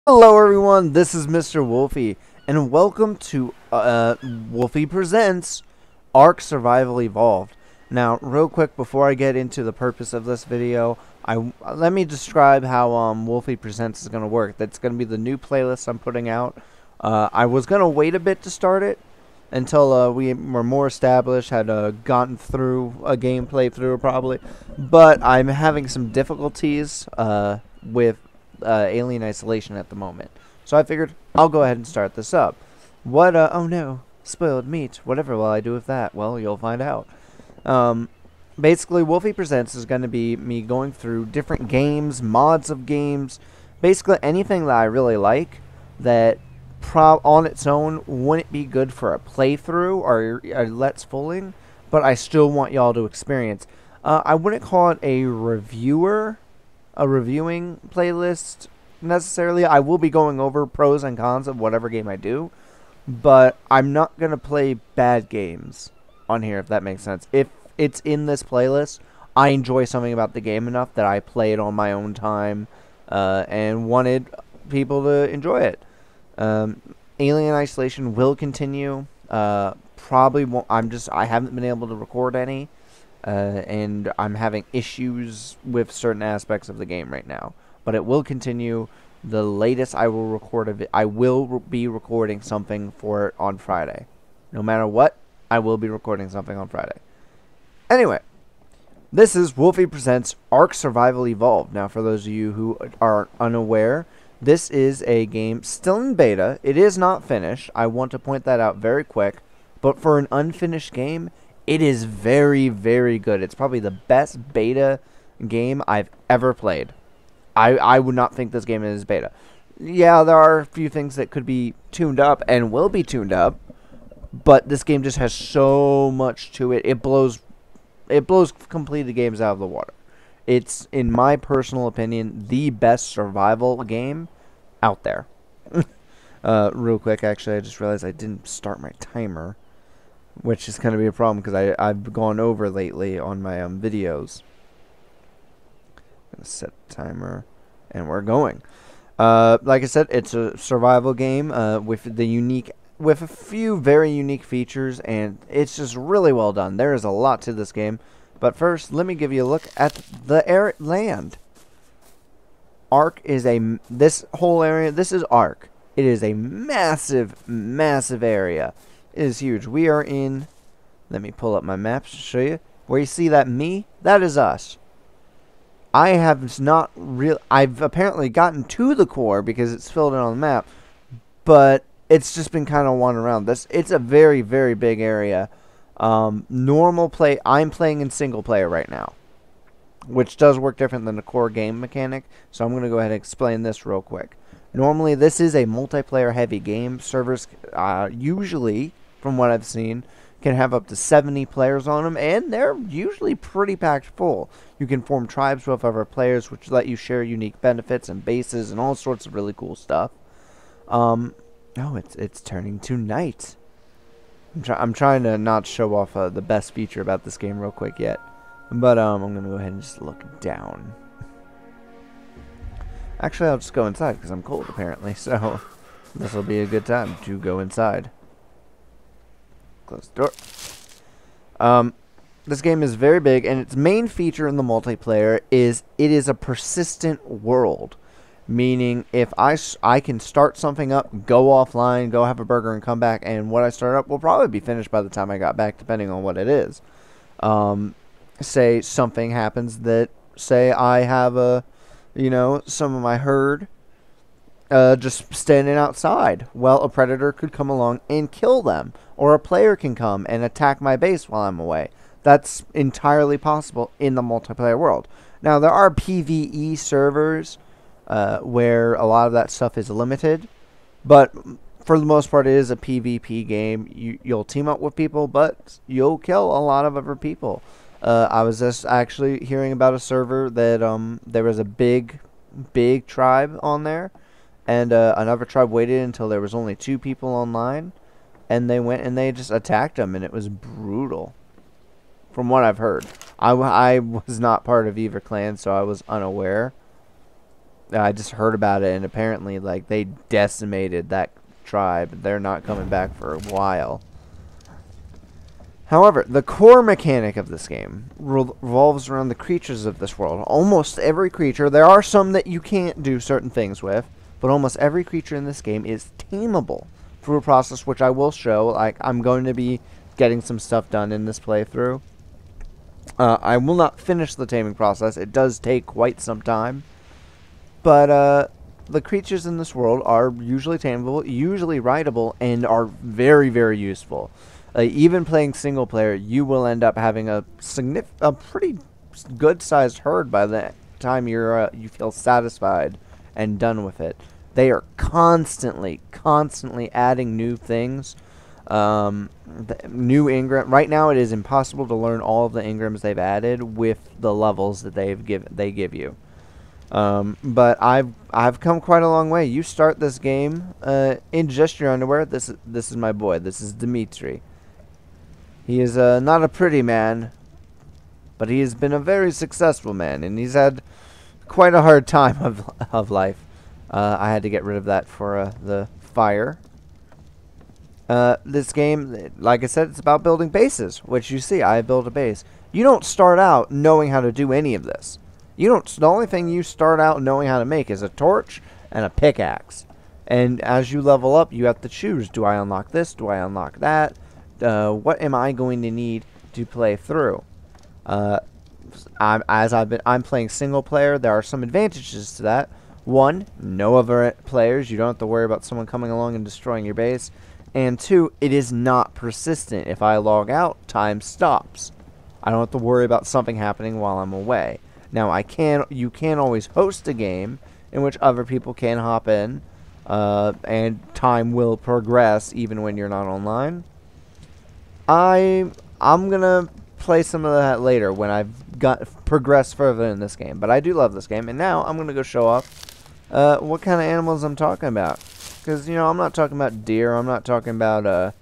Hello everyone, this is Mr. Wolfe, and welcome to Wolfe Presents Ark Survival Evolved. Now, real quick before I get into the purpose of this video, let me describe how Wolfe Presents is going to work. That's going to be the new playlist I'm putting out. I was going to wait a bit to start it until we were more established, had gotten through a game playthrough probably, but I'm having some difficulties with Alien Isolation at the moment. So I figured I'll go ahead and start this up. Oh no, spoiled meat. Whatever will I do with that? Well, you'll find out. Basically, Wolfe Presents is going to be me going through different games, mods of games, basically anything that I really like that on its own wouldn't be good for a playthrough or a Let's Fulling, but I still want y'all to experience. I wouldn't call it a reviewing playlist necessarily. I will be going over pros and cons of whatever game I do, but I'm not going to play bad games on here, if that makes sense. If it's in this playlist, I enjoy something about the game enough that I play it on my own time and wanted people to enjoy it. Alien Isolation will continue. Probably won't. I haven't been able to record any. And I'm having issues with certain aspects of the game right now. But it will continue. The latest I will record of it, I will be recording something for it on Friday. No matter what, I will be recording something on Friday. Anyway, this is Wolfe Presents Ark Survival Evolved. Now, for those of you who are unaware, this is a game still in beta. It is not finished. I want to point that out very quick. But for an unfinished game, it is very, very good. It's probably the best beta game I've ever played. I would not think this game is beta. Yeah, there are a few things that could be tuned up and will be tuned up, but this game just has so much to it. It blows completed games out of the water. It's, in my personal opinion, the best survival game out there. Real quick, actually, I just realized I didn't start my timer, which is going to be a problem because I've gone over lately on my videos. I'm going to set the timer, and we're going. Like I said, it's a survival game with a few very unique features, and it's just really well done. There is a lot to this game, but first, let me give you a look at the land. This whole area. This is Ark. It is a massive, massive area. It is huge. We are in, let me pull up my maps to show you. Where you see that that is us. I've apparently gotten to the core because it's filled in on the map, but it's just been kind of wandering around. It's a very, very big area. I'm playing in single player right now, which does work different than the core game mechanic, so I'm going to go ahead and explain this real quick. Normally, this is a multiplayer heavy game. Servers usually, from what I've seen, can have up to 70 players on them, and they're usually pretty packed full. You can form tribes with other players, which let you share unique benefits and bases and all sorts of really cool stuff. Oh, it's turning to night. I'm trying to not show off the best feature about this game real quick yet, but I'm gonna go ahead and just look down. Actually, I'll just go inside because I'm cold apparently, so this will be a good time to go inside. Close the door. This game is very big, and its main feature in the multiplayer is it is a persistent world. Meaning, if I can start something up, go offline, go have a burger, and come back, and what I start up will probably be finished by the time I got back, depending on what it is. Say something happens that, say I have some of my herd just standing outside. Well, a predator could come along and kill them, or a player can come and attack my base while I'm away. That's entirely possible in the multiplayer world. Now, there are PvE servers where a lot of that stuff is limited, but for the most part, it is a PvP game. You'll team up with people, but you'll kill a lot of other people. I was just actually hearing about a server that there was a big tribe on there, and another tribe waited until there was only 2 people online, and they went and they just attacked them, and it was brutal. From what I've heard, I was not part of either clan, so I was unaware. I just heard about it, and apparently, like, they decimated that tribe. They're not coming back for a while. However, the core mechanic of this game revolves around the creatures of this world. Almost every creature, there are some that you can't do certain things with, but almost every creature in this game is tameable through a process which I will show. Like, I'm going to be getting some stuff done in this playthrough. I will not finish the taming process. It does take quite some time. But the creatures in this world are usually tameable, usually rideable, and are very, very useful. Even playing single player, you will end up having a pretty good-sized herd by the time you feel satisfied and done with it. They are constantly adding new things, new Ingram. Right now, it is impossible to learn all of the Ingrams they've added with the levels that they give you. But I've come quite a long way. You start this game in just your underwear. This is my boy. This is Dimitri. He is not a pretty man, but he has been a very successful man, and he's had quite a hard time of life. I had to get rid of that for the fire. This game, like I said, it's about building bases, which you see, I built a base. You don't start out knowing how to do any of this. The only thing you start out knowing how to make is a torch and a pickaxe. And as you level up, you have to choose, do I unlock this, do I unlock that? What am I going to need to play through? I'm playing single player. There are some advantages to that. One, no other players. You don't have to worry about someone coming along and destroying your base. And two, it is not persistent. If I log out, time stops. I don't have to worry about something happening while I'm away. Now, you can always host a game in which other people can hop in, and time will progress even when you're not online. I'm gonna play some of that later when I've progressed further in this game. But I do love this game, and now I'm gonna go show off what kind of animals I'm talking about. Because, I'm not talking about deer. I'm not talking about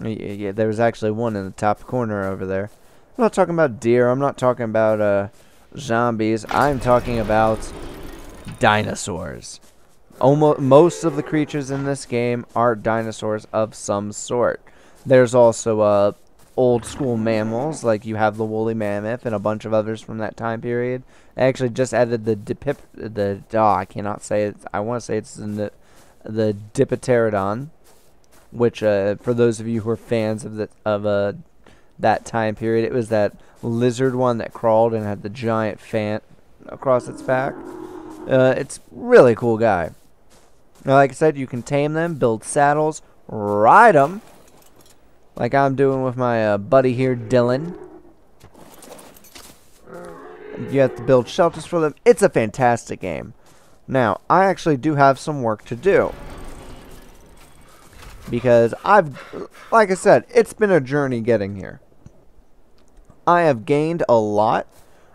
yeah, there's actually one in the top corner over there. I'm not talking about deer. I'm not talking about zombies. I'm talking about dinosaurs. Most of the creatures in this game are dinosaurs of some sort. There's also old school mammals, like you have the woolly mammoth and a bunch of others from that time period. I actually just added I cannot say it. I want to say it's in the Dipterodon, which for those of you who are fans of that time period, it was that lizard one that crawled and had the giant fan across its back. It's really cool guy. Now, like I said, you can tame them, build saddles, ride them, like I'm doing with my buddy here, Dylan. You have to build shelters for them. It's a fantastic game. Now, I actually do have some work to do. Because like I said, it's been a journey getting here. I have gained a lot.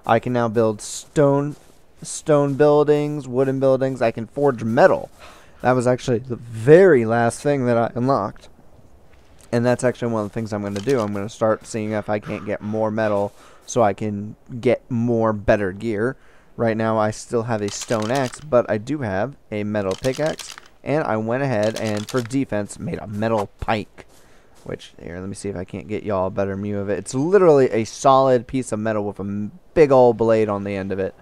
I can now build stone buildings, wooden buildings. I can forge metal. That was actually the very last thing that I unlocked. And that's actually one of the things I'm going to do. I'm going to start seeing if I can't get more metal so I can get more better gear. Right now I still have a stone axe, but I do have a metal pickaxe. And I went ahead and, for defense, made a metal pike. Which, here, let me see if I can't get y'all a better view of it. It's literally a solid piece of metal with a big old blade on the end of it.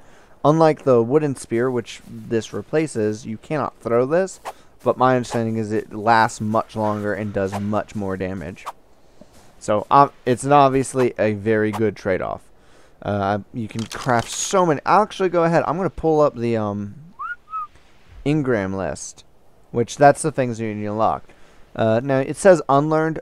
Unlike the wooden spear, which this replaces, you cannot throw this. But my understanding is it lasts much longer and does much more damage. So, it's obviously a very good trade-off. You can craft so many. I'll actually go ahead. I'm going to pull up the Ingram list. Which, that's the things you need to unlock. Now, it says unlearned.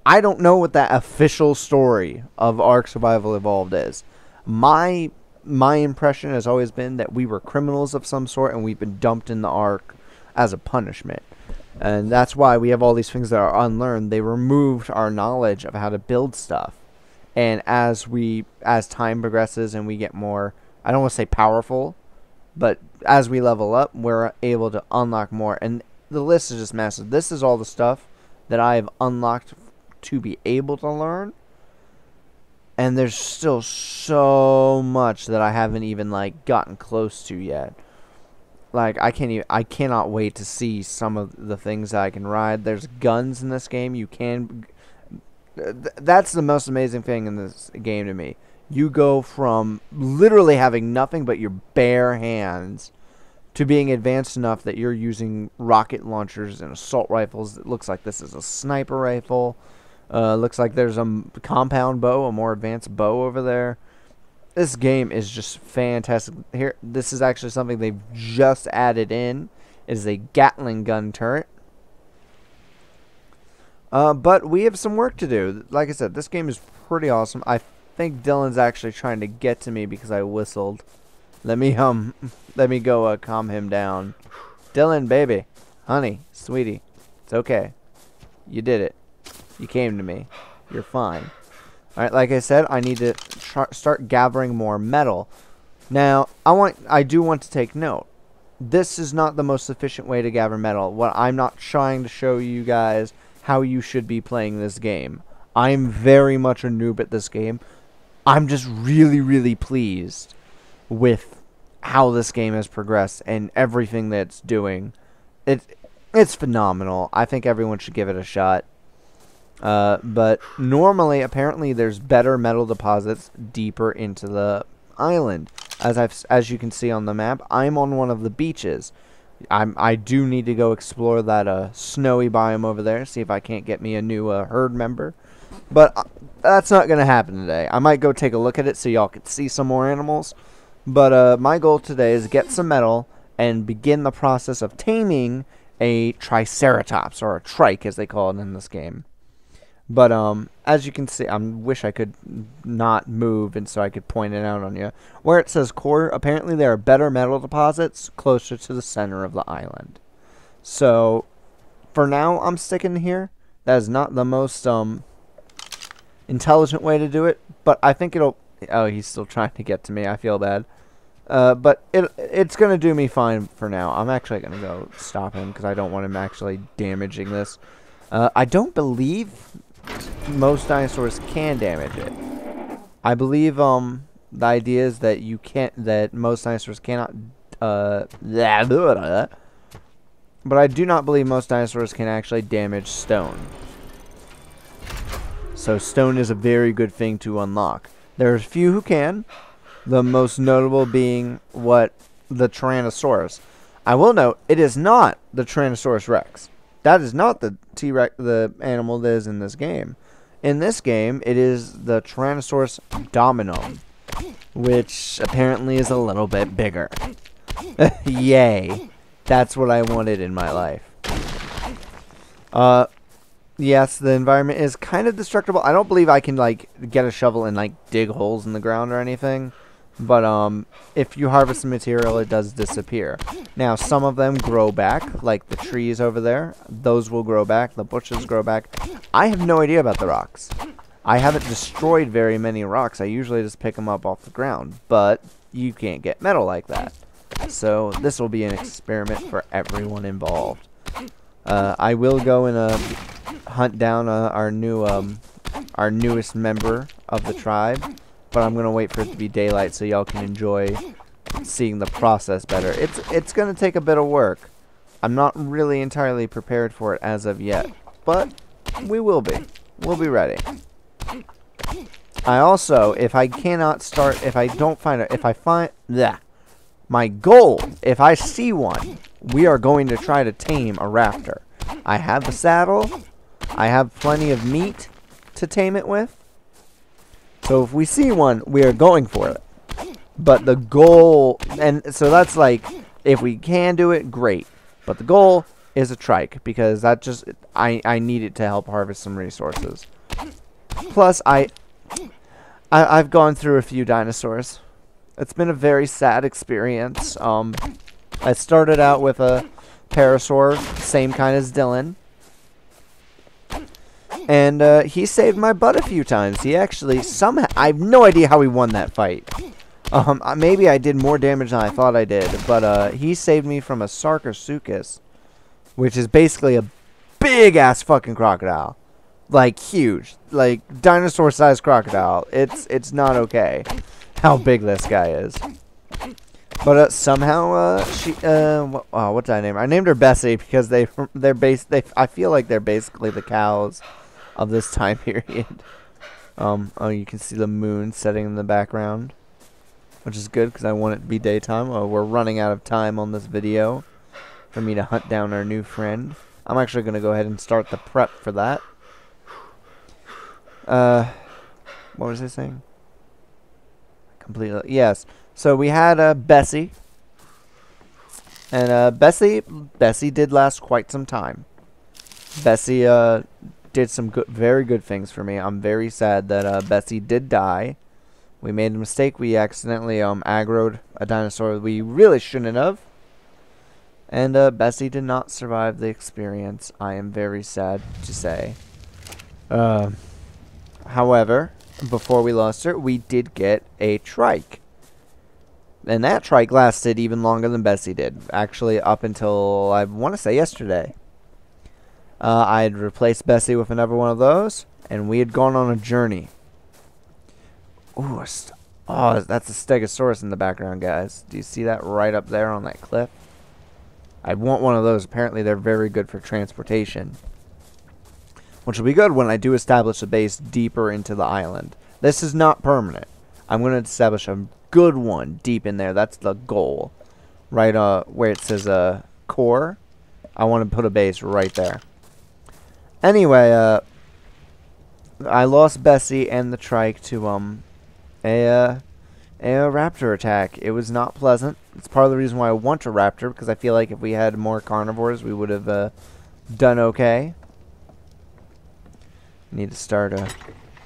I don't know what that official story of Ark Survival Evolved is. My impression has always been that we were criminals of some sort and we've been dumped in the Ark as a punishment. And that's why we have all these things that are unlearned. They removed our knowledge of how to build stuff. And as time progresses and we get more, I don't want to say powerful, but as we level up, we're able to unlock more. And the list is just massive. This is all the stuff that I have unlocked to be able to learn. And there's still so much that I haven't even, like, gotten close to yet. Like, I cannot wait to see some of the things that I can ride. There's guns in this game. You can... That's the most amazing thing in this game to me. You go from literally having nothing but your bare hands to being advanced enough that you're using rocket launchers and assault rifles. It looks like this is a sniper rifle. Looks like there's a compound bow, a more advanced bow over there. This game is just fantastic. Here, this is actually something they've just added in. It is a Gatling gun turret. But we have some work to do. Like I said, this game is pretty awesome. I think Dylan's actually trying to get to me because I whistled. Let me go calm him down. Dylan, baby, honey, sweetie, it's okay. You did it. You came to me. You're fine. Alright, like I said, I need to start gathering more metal. Now, I do want to take note. This is not the most efficient way to gather metal. I'm not trying to show you guys how you should be playing this game. I'm very much a noob at this game. I'm just really, really pleased with how this game has progressed and everything that it's doing. It's phenomenal. I think everyone should give it a shot. But normally, apparently, there's better metal deposits deeper into the island. As you can see on the map, I'm on one of the beaches. I do need to go explore that snowy biome over there, see if I can't get me a new herd member. But that's not going to happen today. I might go take a look at it so y'all can see some more animals. But my goal today is get some metal and begin the process of taming a triceratops, or a trike as they call it in this game. But as you can see, I wish I could not move and so I could point it out on you. Where it says core, apparently there are better metal deposits closer to the center of the island. So for now, I'm sticking here. That is not the most intelligent way to do it, but I think it'll... Oh, he's still trying to get to me. I feel bad. But it's going to do me fine for now. I'm actually going to go stop him because I don't want him actually damaging this. I don't believe most dinosaurs can damage it. I believe the idea is that that most dinosaurs cannot but I do not believe most dinosaurs can actually damage stone. So stone is a very good thing to unlock. There are a few who can, the most notable being the Tyrannosaurus. I will note, it is not the Tyrannosaurus Rex. That is not the T-Rex, the animal that is in this game. In this game, it is the Tyrannosaurus Dominum, which apparently is a little bit bigger. Yay. That's what I wanted in my life. Yes, the environment is kind of destructible. I don't believe I can, like, get a shovel and, like, dig holes in the ground or anything. But, if you harvest the material, it does disappear. Now, some of them grow back, like the trees over there. Those will grow back. The bushes grow back. I have no idea about the rocks. I haven't destroyed very many rocks. I usually just pick them up off the ground. But you can't get metal like that. So, this will be an experiment for everyone involved. I will go and hunt down our newest member of the tribe. But I'm gonna wait for it to be daylight so y'all can enjoy seeing the process better. It's gonna take a bit of work. I'm not really entirely prepared for it as of yet, but we will be. We'll be ready. I also, if I find my goal, if I see one, we are going to try to tame a raptor. I have the saddle. I have plenty of meat to tame it with. So if we see one, we are going for it. But the goal, and so that's like, if we can do it, great. But the goal is a trike, because that just, I need it to help harvest some resources. Plus, I've gone through a few dinosaurs. It's been a very sad experience. I started out with a parasaur, same kind as Dylan. And he saved my butt a few times. He actually somehow... I have no idea how he won that fight. Maybe I did more damage than I thought I did. But he saved me from a Sarcosuchus, which is basically a big-ass fucking crocodile. Like huge, like dinosaur-sized crocodile. It's not okay how big this guy is. But somehow what did I name her? I named her Bessie because I feel like they're basically the cows of this time period. Oh, you can see the moon setting in the background, which is good because I want it to be daytime. Oh, we're running out of time on this video for me to hunt down our new friend. I'm actually going to go ahead and start the prep for that. What was I saying? Completely. Yes. So we had Bessie. And Bessie did last quite some time. Bessie did some very good things for me. I'm very sad that Bessie did die. We made a mistake. We accidentally aggroed a dinosaur we really shouldn't have. And Bessie did not survive the experience. I am very sad to say. However, before we lost her, we did get a trike. And that trike lasted even longer than Bessie did. Actually, up until, I want to say, yesterday. I had replaced Bessie with another one of those, and we had gone on a journey. Ooh, oh, that's a Stegosaurus in the background, guys. Do you see that right up there on that cliff? I want one of those. Apparently, they're very good for transportation. Which will be good when I do establish a base deeper into the island. This is not permanent. I'm going to establish a good one deep in there. That's the goal. Right where it says core. I want to put a base right there. Anyway, I lost Bessie and the trike to a raptor attack. It was not pleasant. It's part of the reason why I want a raptor, because I feel like if we had more carnivores, we would have done okay. Need to start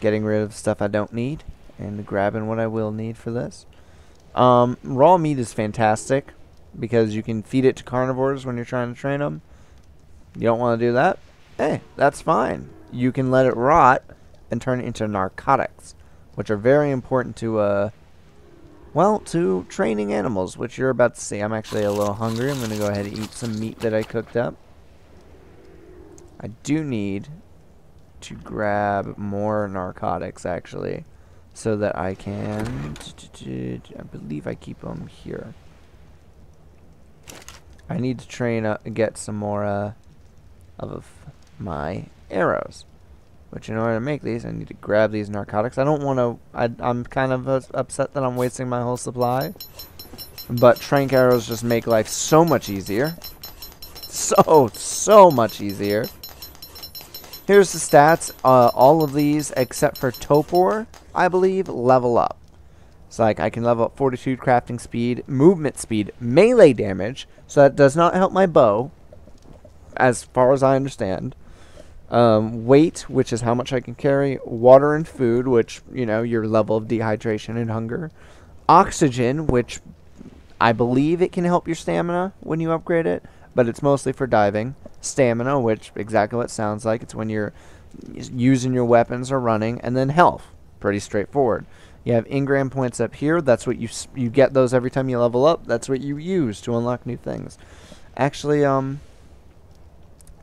getting rid of stuff I don't need and grabbing what I will need for this. Raw meat is fantastic because you can feed it to carnivores when you're trying to train them. You don't want to do that? Hey, that's fine. You can let it rot and turn it into narcotics, which are very important to well, to training animals, which you're about to see. I'm actually a little hungry. I'm going to go ahead and eat some meat that I cooked up. I do need to grab more narcotics, actually, so that I can, I believe I keep them here. I need to train get some more of my arrows, which in order to make these, I need to grab these narcotics. I don't want to, I'm kind of upset that I'm wasting my whole supply, but trank arrows just make life so much easier. So much easier. Here's the stats. All of these, except for Topor, I believe, level up. It's like I can level up fortitude, crafting speed, movement speed, melee damage. So that does not help my bow, as far as I understand. Weight, which is how much I can carry. Water and food, which, you know, your level of dehydration and hunger. Oxygen, which I believe it can help your stamina when you upgrade it, but it's mostly for diving. Stamina, which exactly what it sounds like. It's when you're using your weapons or running. And then health. Pretty straightforward. You have engram points up here. That's what you get those every time you level up. That's what you use to unlock new things. Actually,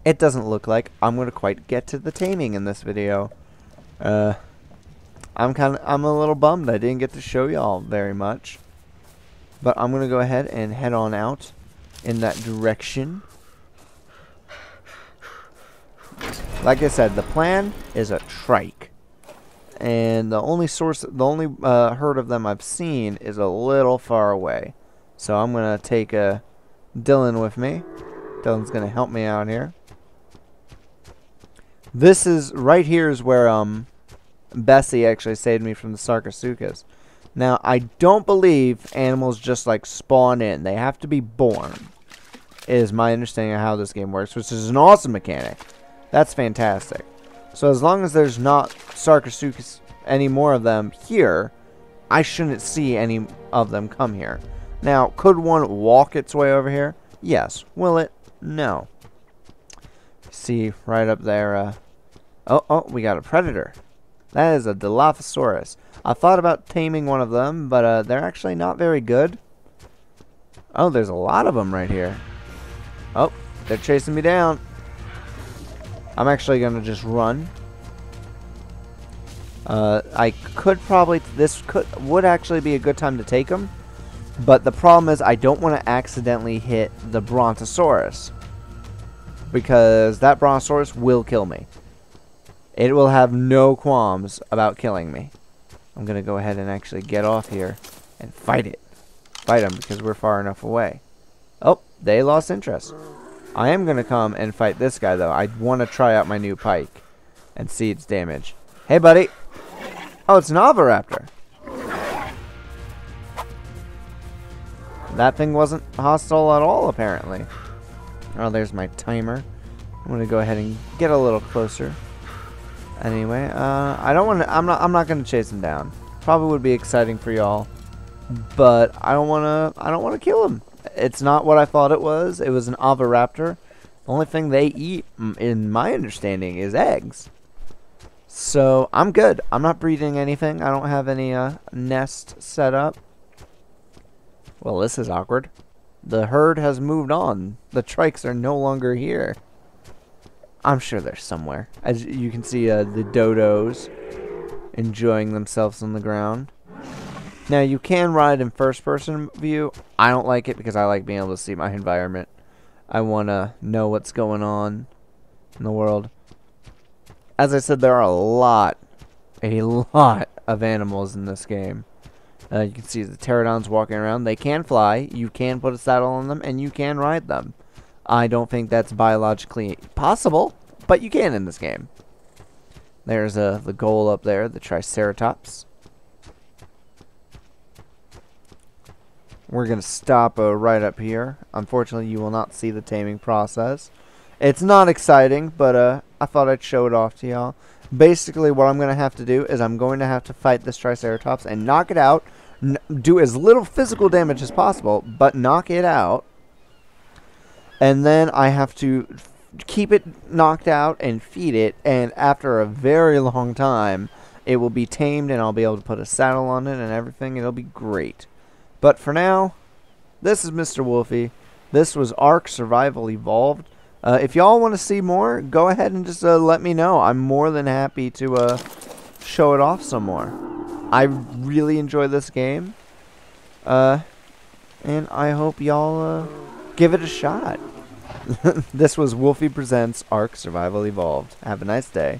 it doesn't look like I'm going to quite get to the taming in this video. I'm a little bummed I didn't get to show y'all very much. But I'm going to go ahead and head on out in that direction. Like I said, the plan is a trike, and the only herd of them I've seen is a little far away. So I'm gonna take Dylan with me. Dylan's gonna help me out here. This is right here is where Bessie actually saved me from the Sarcosuchus. Now I don't believe animals just like spawn in; they have to be born. Is my understanding of how this game works, which is an awesome mechanic. That's fantastic. So as long as there's not Sarcosuchus, any more of them here, I shouldn't see any of them come here. Now, could one walk its way over here? Yes. Will it? No. See, right up there, oh, we got a predator. That is a Dilophosaurus. I thought about taming one of them, but they're actually not very good. Oh, there's a lot of them right here. Oh, they're chasing me down. I'm actually going to just run I could probably, would actually be a good time to take him, but the problem is I don't want to accidentally hit the Brontosaurus, because that Brontosaurus will kill me. It will have no qualms about killing me. I'm going to go ahead and actually get off here and fight it. Fight them because we're far enough away. Oh, they lost interest. I am going to come and fight this guy, though. I want to try out my new pike and see its damage. Hey, buddy. Oh, it's an Oviraptor. That thing wasn't hostile at all, apparently. Oh, there's my timer. I'm going to go ahead and get a little closer. Anyway, I don't want to. I'm not going to chase him down. Probably would be exciting for y'all, but I don't want to. I don't want to kill him. It's not what I thought it was. It was an Oviraptor. The only thing they eat, in my understanding, is eggs. So I'm good. I'm not breeding anything. I don't have any nest set up. Well, this is awkward. The herd has moved on. The trikes are no longer here. I'm sure they're somewhere. As you can see, the dodos enjoying themselves on the ground. Now, you can ride in first-person view. I don't like it because I like being able to see my environment. I want to know what's going on in the world. As I said, there are a lot of animals in this game. You can see the pterodons walking around. They can fly. You can put a saddle on them, and you can ride them. I don't think that's biologically possible, but you can in this game. There's the goal up there, the Triceratops. We're going to stop right up here. Unfortunately, you will not see the taming process. It's not exciting, but I thought I'd show it off to y'all. Basically, what I'm going to have to do is I'm going to have to fight this Triceratops and knock it out. Do as little physical damage as possible, but knock it out. And then I have to keep it knocked out and feed it. And after a very long time, it will be tamed and I'll be able to put a saddle on it and everything. It'll be great. But for now, this is Mr. Wolfe. This was Ark Survival Evolved. If y'all want to see more, go ahead and just let me know. I'm more than happy to show it off some more. I really enjoy this game. And I hope y'all give it a shot. This was Wolfe Presents Ark Survival Evolved. Have a nice day.